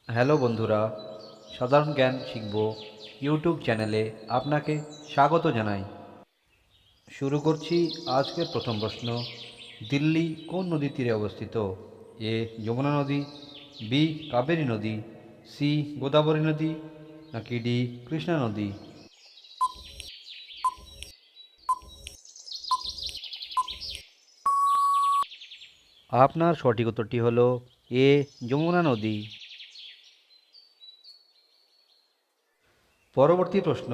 Hello বন্ধুরা, সাধারণ জ্ঞান শিখব ইউটিউব চ্যানেলে আপনাকে স্বাগত জানাই। শুরু করছি আজকের প্রথম প্রশ্ন। দিল্লি কোন নদীর তীরে অবস্থিত? এ যমুনা নদী, বি কাবেরী নদী, সি গোদাবরী নদী, নাকি ডি কৃষ্ণা নদী? আপনার সঠিক উত্তরটি হলো এ যমুনা নদী। পরবর্তী প্রশ্ন,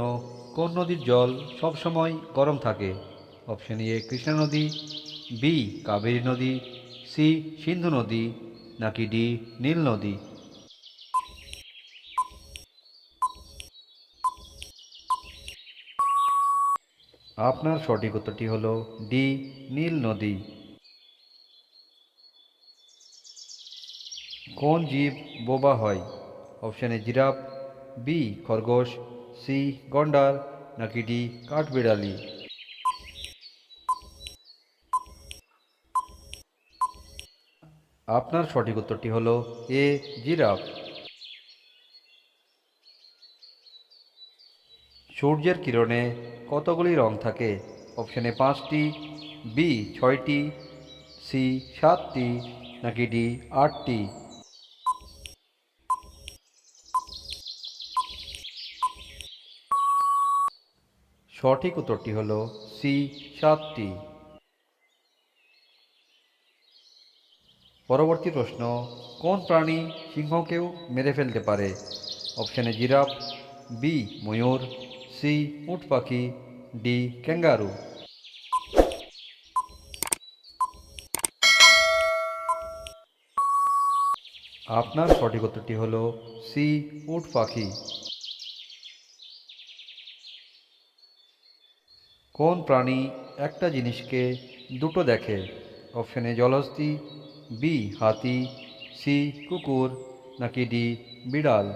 কোন নদীর জল সবসময় গরম থাকে? অপশন এ কৃষ্ণা নদী, বি কাবেরী নদী, সি সিন্ধু নদী, নাকি ডি নীল নদী? আপনার সঠিক উত্তরটি হলো ডি নীল নদী। কোন জীব বোবা হয়? অপশন এ জিরাফ, বি খরগোশ, সি গন্ডার, নাকি ডি কাঠবিড়ালি? আপনার সঠিক উত্তরটি হলো এ জিরাফ। সূর্যের কিরণে কতগুলি রং থাকে? অপশন এ 5টি, বি 6টি, সি 7টি, নাকি ডি 8টি? সঠিক উত্তরটি হল সি 7টি। পরবর্তী প্রশ্ন, কোন প্রাণী সিংহকেও মেরে ফেলতে পারে? অপশন এ জিরাফ, বি ময়ূর, সি উট পাখি, ডি ক্যাঙ্গারু? আপনার সঠিক উত্তরটি হল সি উট পাখি। কোন প্রাণী একটা জিনিসকে দুটো দেখে? অপশন এ জলহস্তী, বি হাতি, সি কুকুর, নাকি ডি বিড়াল?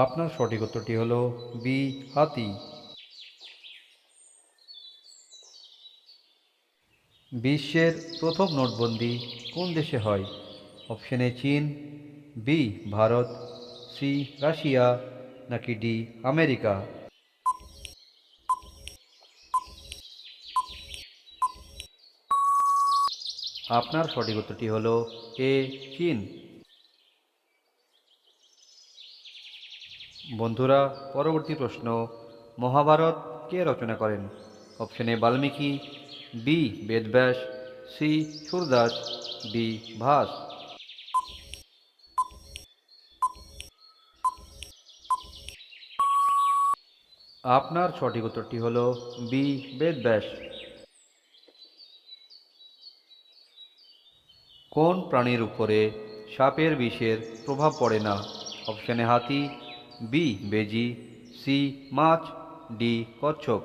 আপনার সঠিক উত্তরটি হল বি হাতি। বিশ্বের প্রথম নোটবন্দি কোন দেশে হয়? অপশন এ চীন, বি ভারত, সি রাশিয়া, নাকি ডি আমেরিকা? আপনার সঠিক উত্তরটি হল এ চীন। বন্ধুরা, পরবর্তী প্রশ্ন, মহাভারত কে রচনা করেন? Option A Valmiki, B Vedvyas, C Surdas, D Bhasa? আপনার সঠিক উত্তরটি হল বি বেদব্যাস। কোন প্রাণীর উপরে সাপের বিষের প্রভাব পড়ে না? অপশন এ হাতি, বি বেজি, সি মাছ, ডি কচ্ছপ?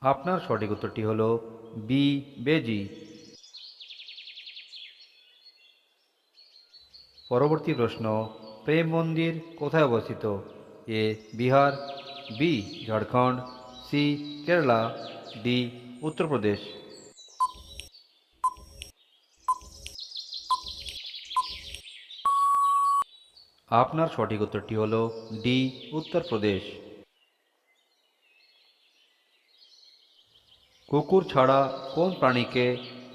আপনার সঠিক উত্তরটি হল বি বেজি। পরবর্তী প্রশ্ন, প্রেম মন্দির কোথায় অবস্থিত? A Bihar, B Jharkhand, C Kerala, D Uttar Pradesh? আপনার সঠিক উত্তরটি হল ডি উত্তরপ্রদেশ। কুকুর ছাড়া কোন প্রাণীকে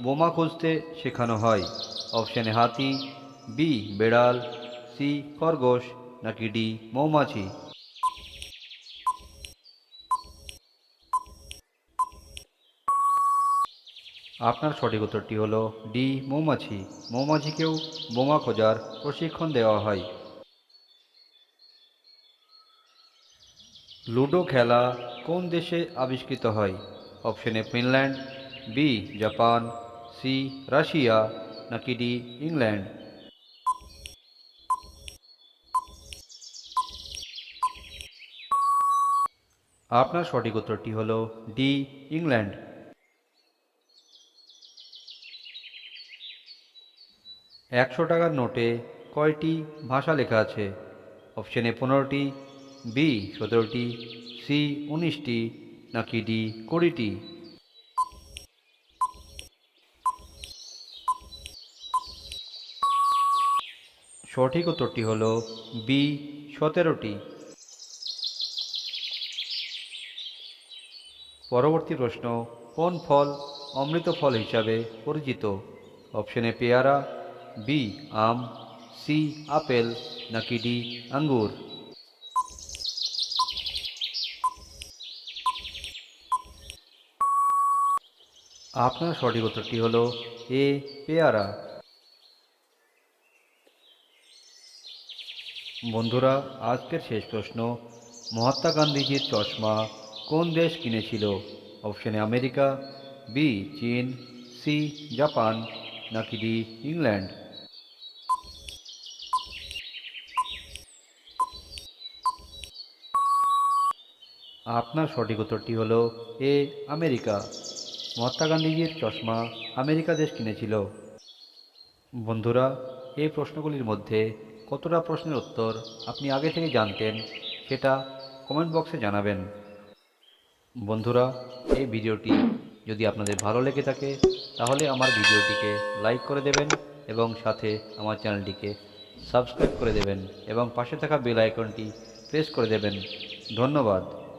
বোমা খুঁজতে শেখানো হয়? অপশন এ হাতি, বি বেড়াল, সি খরগোশ, নাকি ডি মৌমাছি? আপনার সঠিক উত্তরটি হল ডি মৌমাছি। মৌমাছিকেও বোমা খোঁজার প্রশিক্ষণ দেওয়া হয়। লুডো খেলা কোন দেশে আবিষ্কৃত হয়? Option A Finland, B Japan, C Russia, নাকি ডি ইংল্যান্ড? আপনার সঠিক উত্তরটি হল ডি ইংল্যান্ড। 100 টাকার নোটে কয়টি ভাষা লেখা আছে? অপশন এ 15টি, বি 17টি, সি 19টি, নাকি ডি 20টি? সঠিক উত্তরটি হল বি 17টি। পরবর্তী প্রশ্ন, কোন ফল অমৃত ফল হিসাবে পরিচিত? অপশন এ পেয়ারা, বি আম, সি আপেল, নাকি ডি আঙ্গুর? আপনার সঠিক উত্তরটি হল এ পেয়ারা। বন্ধুরা, আজকের শেষ প্রশ্ন, মহাত্মা গান্ধীজির চশমা কোন দেশ কিনেছিল? অপশন এ আমেরিকা, বি চীন, সি জাপান, নাকি ডি ইংল্যান্ড? আপনার সঠিক উত্তরটি হল এ আমেরিকা। মহাত্মা গান্ধীজির চশমা আমেরিকা দেশ কিনেছিল। বন্ধুরা, এই প্রশ্নগুলির মধ্যে কতটা প্রশ্নের উত্তর আপনি আগে থেকে জানতেন সেটা কমেন্ট বক্সে জানাবেন। বন্ধুরা, এই ভিডিওটি যদি আপনাদের ভালো লেগে থাকে তাহলে আমার ভিডিওটিকে লাইক করে দেবেন এবং সাথে আমার চ্যানেলটিকে সাবস্ক্রাইব করে দেবেন এবং পাশে থাকা বেল আইকনটি প্রেস করে দেবেন। ধন্যবাদ।